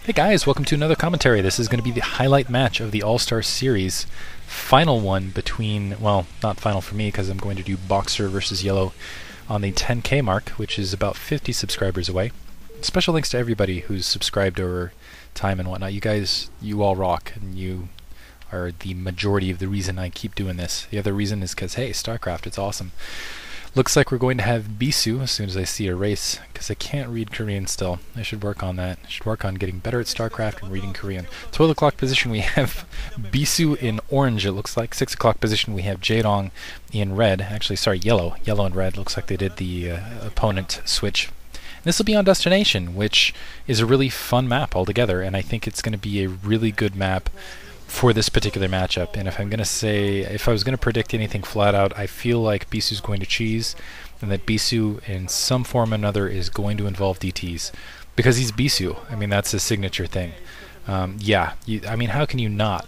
Hey guys, welcome to another commentary. This is going to be the highlight match of the All-Star Series. Final one between, well, not final for me because I'm going to do Boxer versus Yellow on the 10K mark, which is about 50 subscribers away. Special thanks to everybody who's subscribed over time and whatnot. You guys, you all rock, and you are the majority of the reason I keep doing this. The other reason is because, hey, StarCraft, it's awesome. Looks like we're going to have Bisu as soon as I see a race, because I can't read Korean still. I should work on that. I should work on getting better at StarCraft and reading Korean. 12 o'clock position we have Bisu in orange, it looks like. 6 o'clock position we have Jaedong in red. Actually, sorry, yellow. Yellow and red. Looks like they did the opponent switch. This will be on Destination, which is a really fun map altogether, and I think it's going to be a really good map for this particular matchup. And if I'm going to say, if I was going to predict anything flat out, I feel like Bisu's going to cheese, and that Bisu in some form or another is going to involve DTs. Because he's Bisu. I mean, that's his signature thing. I mean, how can you not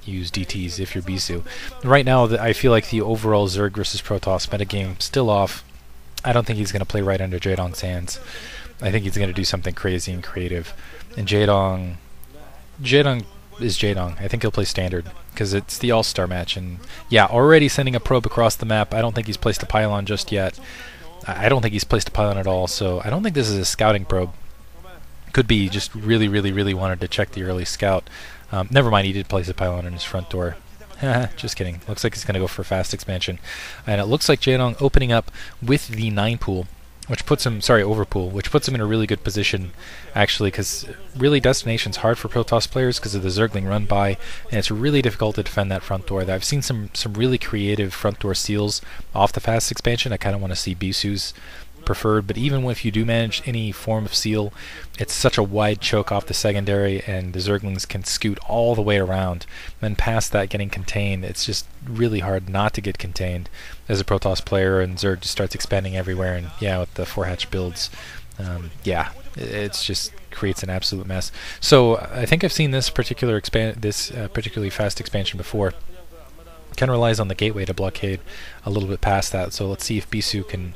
use DTs if you're Bisu? Right now, I feel like the overall Zerg versus Protoss metagame still off. I don't think he's going to play right under Jaedong's hands. I think he's going to do something crazy and creative. And Jaedong is Jaedong. I think he'll play standard because it's the all-star match, and yeah, already sending a probe across the map. I don't think he's placed a pylon just yet. I don't think he's placed a pylon at all, so I don't think this is a scouting probe. Could be just really wanted to check the early scout. Never mind, he did place a pylon in his front door. Just kidding. Looks like he's going to go for fast expansion. And it looks like Jaedong opening up with the 9 pool, which puts him, overpool, which puts him in a really good position, actually, because really Destination's hard for Protoss players because of the Zergling run by, and it's really difficult to defend that front door. I've seen some really creative front door seals off the fast expansion. I kind of want to see Bisu's preferred, but even if you do manage any form of seal, it's such a wide choke off the secondary, and the Zerglings can scoot all the way around. Then past that, getting contained, it's just really hard not to get contained as a Protoss player, and Zerg just starts expanding everywhere, and yeah, with the 4-hatch builds, it's just creates an absolute mess. So I think I've seen this particularly fast expansion before. Kind of relies on the gateway to blockade a little bit past that, so let's see if Bisu can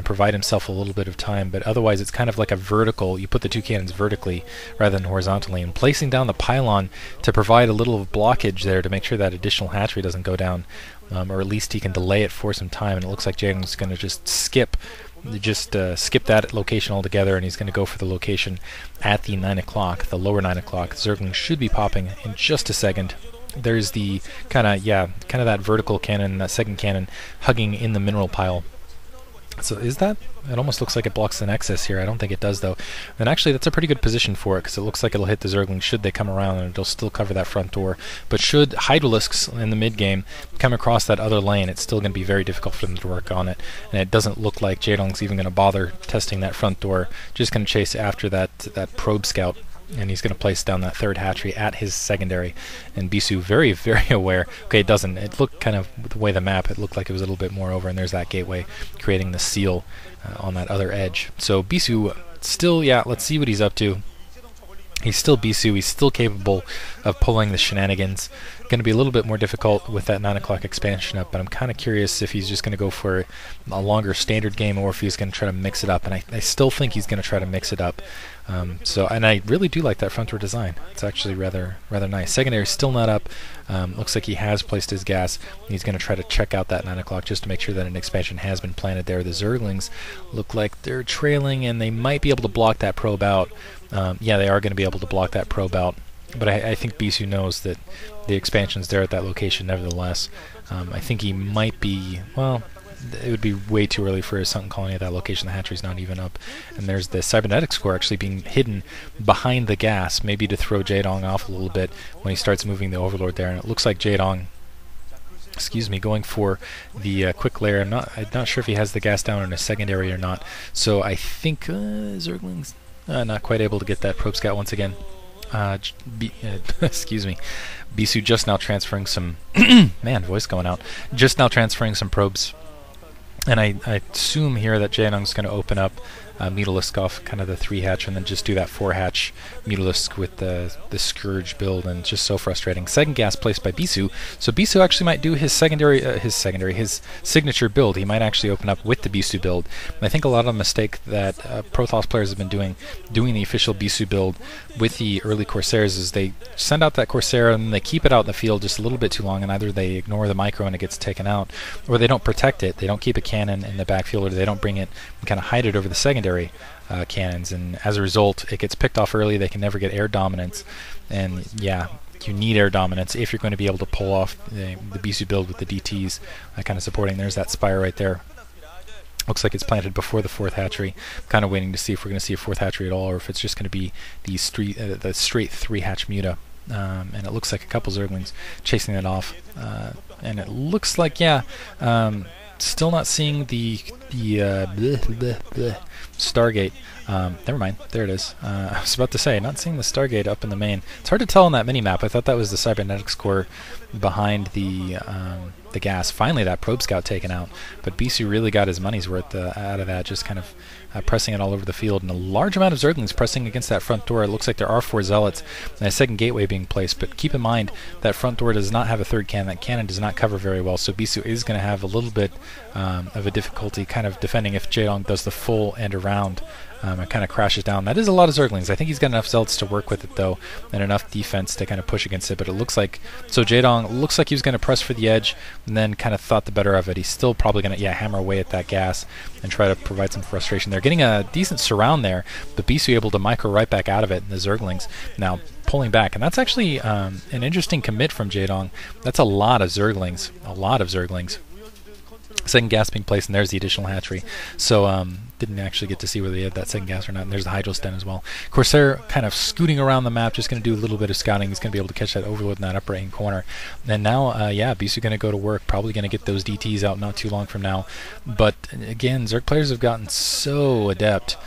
provide himself a little bit of time. But otherwise it's kind of like a vertical, you put the 2 cannons vertically rather than horizontally, and placing down the pylon to provide a little blockage there to make sure that additional hatchery doesn't go down, or at least he can delay it for some time. And it looks like Jaedong's going to just skip that location altogether, and he's going to go for the location at the 9 o'clock, the lower 9 o'clock. Zergling should be popping in just a second. There's the kind of that vertical cannon, that second cannon hugging in the mineral pile. So is that? It almost looks like it blocks the Nexus here. I don't think it does though. And actually that's a pretty good position for it, because it looks like it'll hit the Zergling should they come around, and it'll still cover that front door. But should Hydralisks in the mid game come across that other lane, it's still going to be very difficult for them to work on it. And it doesn't look like Jaedong's even going to bother testing that front door. Just going to chase after that probe scout. And he's going to place down that 3rd hatchery at his secondary. And Bisu very aware. Okay, it doesn't. It looked kind of, the way the map, it looked like it was a little bit more over, and there's that gateway creating the seal on that other edge. So Bisu still, let's see what he's up to. He's still Bisu. He's still capable of pulling the shenanigans. Going to be a little bit more difficult with that 9 o'clock expansion up, but I'm kind of curious if he's just going to go for a longer standard game, or if he's going to try to mix it up. And I still think he's going to try to mix it up. And I really do like that front door design. It's actually rather nice. Secondary still not up. Looks like he has placed his gas. He's going to try to check out that 9 o'clock just to make sure that an expansion has been planted there. The Zerglings look like they're trailing, and they might be able to block that probe out. They are going to be able to block that probe out. But I think Bisu knows that the expansion's there at that location nevertheless. I think he might be, well, it would be way too early for his sunken colony at that location. The hatchery's not even up. And there's the cybernetics core actually being hidden behind the gas, maybe to throw Jaedong off a little bit when he starts moving the Overlord there. And it looks like Jaedong, going for the quick layer. I'm not sure if he has the gas down in a secondary or not. So I think Zergling's not quite able to get that probe scout once again. Bisu just now transferring some voice going out. Just now transferring some probes. And I assume here that Jaedong's going to open up Mutalisk off kind of the 3-hatch, and then just do that 4-hatch Mutalisk with the Scourge build, and it's just so frustrating. Second gas placed by Bisu, so Bisu actually might do his his signature build. He might actually open up with the Bisu build. And I think a lot of the mistake that Protoss players have been doing the official Bisu build with the early Corsairs is they send out that Corsair and they keep it out in the field just a little bit too long, and either they ignore the micro and it gets taken out, or they don't protect it. They don't keep a cannon in the backfield, or they don't bring it and kind of hide it over the secondary cannons, and as a result it gets picked off early. They can never get air dominance, and yeah, you need air dominance if you're going to be able to pull off the Bisu build with the DTs kind of supporting. There's that Spire right there. Looks like it's planted before the 4th hatchery. Kind of waiting to see if we're going to see a 4th hatchery at all, or if it's just going to be the straight 3-hatch Muta. And it looks like a couple Zerglings chasing that off. And it looks like, yeah, still not seeing the Stargate. Never mind, there it is. I was about to say, not seeing the Stargate up in the main. It's hard to tell on that mini-map. I thought that was the cybernetics core behind the gas. Finally, that probe scout taken out, but Bisu really got his money's worth out of that, just kind of pressing it all over the field, and a large amount of Zerglings pressing against that front door. It looks like there are 4 Zealots and a second gateway being placed, but keep in mind that front door does not have a 3rd cannon. That cannon does not cover very well, so Bisu is going to have a little bit of a difficulty kind of defending if Jaedong does the full end around. It kind of crashes down. That is a lot of Zerglings. I think he's got enough Zealots to work with it, though, and enough defense to kind of push against it. But it looks like, so Jaedong looks like he was going to press for the edge, and then kind of thought the better of it. He's still probably going to, hammer away at that gas and try to provide some frustration there. Getting a decent surround there, but Bisu able to micro right back out of it, and the Zerglings now pulling back. And that's actually an interesting commit from Jaedong. That's a lot of Zerglings. A lot of Zerglings. Second gas being placed, and there's the additional hatchery. So didn't actually get to see whether they had that second gas or not. And there's the Hydros Den as well. Corsair kind of scooting around the map, just going to do a little bit of scouting. He's going to be able to catch that overload in that upper right corner. And now, Bisu going to go to work, probably going to get those DTs out not too long from now. But again, Zerg players have gotten so adept